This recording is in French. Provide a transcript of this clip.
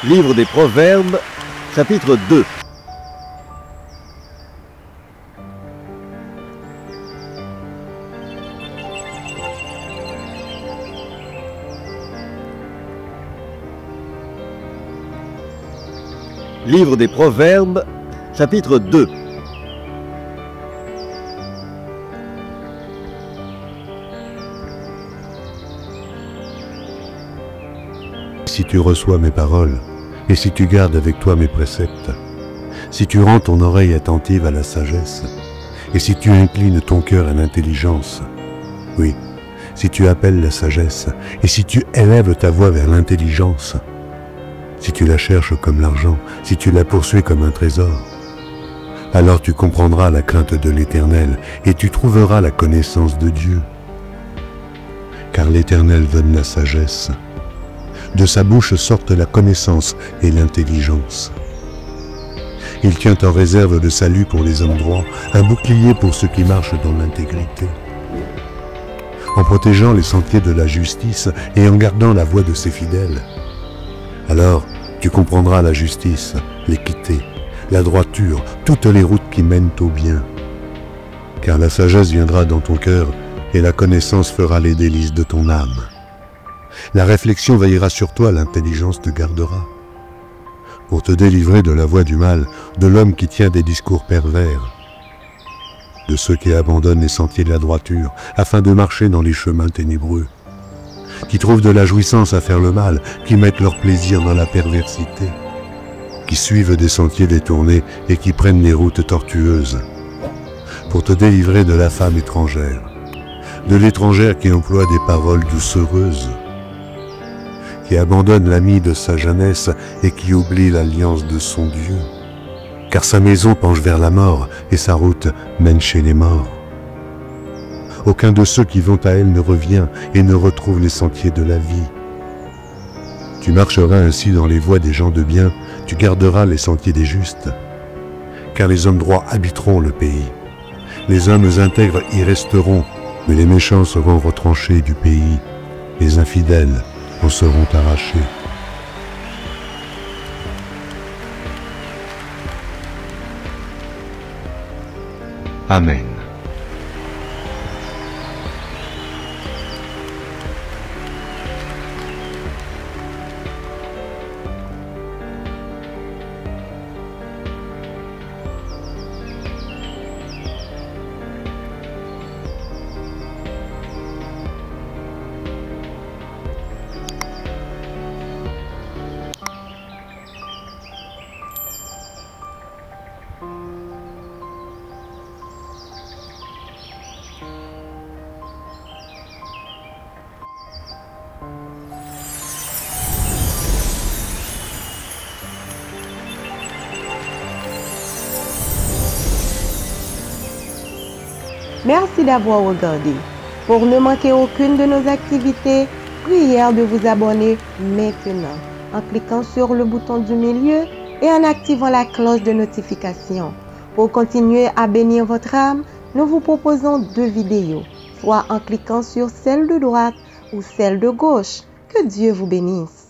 Livre des Proverbes, chapitre 2. Livre des Proverbes, chapitre 2. Si tu reçois mes paroles, et si tu gardes avec toi mes préceptes, si tu rends ton oreille attentive à la sagesse, et si tu inclines ton cœur à l'intelligence, oui, si tu appelles la sagesse, et si tu élèves ta voix vers l'intelligence, si tu la cherches comme l'argent, si tu la poursuis comme un trésor, alors tu comprendras la crainte de l'Éternel, et tu trouveras la connaissance de Dieu. Car l'Éternel donne la sagesse. De sa bouche sortent la connaissance et l'intelligence. Il tient en réserve le salut pour les hommes droits, un bouclier pour ceux qui marchent dans l'intégrité. En protégeant les sentiers de la justice et en gardant la voie de ses fidèles, alors tu comprendras la justice, l'équité, la droiture, toutes les routes qui mènent au bien. Car la sagesse viendra dans ton cœur et la connaissance fera les délices de ton âme. La réflexion veillera sur toi, l'intelligence te gardera. Pour te délivrer de la voie du mal, de l'homme qui tient des discours pervers, de ceux qui abandonnent les sentiers de la droiture, afin de marcher dans les chemins ténébreux, qui trouvent de la jouissance à faire le mal, qui mettent leur plaisir dans la perversité, qui suivent des sentiers détournés et qui prennent les routes tortueuses, pour te délivrer de la femme étrangère, de l'étrangère qui emploie des paroles doucereuses, qui abandonne l'ami de sa jeunesse et qui oublie l'alliance de son Dieu. Car sa maison penche vers la mort et sa route mène chez les morts. Aucun de ceux qui vont à elle ne revient et ne retrouve les sentiers de la vie. Tu marcheras ainsi dans les voies des gens de bien, tu garderas les sentiers des justes. Car les hommes droits habiteront le pays. Les hommes intègres y resteront, mais les méchants seront retranchés du pays. Les infidèles en seront arrachés. Amen. Merci d'avoir regardé. Pour ne manquer aucune de nos activités, prière de vous abonner maintenant en cliquant sur le bouton du milieu et en activant la cloche de notification. Pour continuer à bénir votre âme, nous vous proposons 2 vidéos, soit en cliquant sur celle de droite ou celle de gauche. Que Dieu vous bénisse.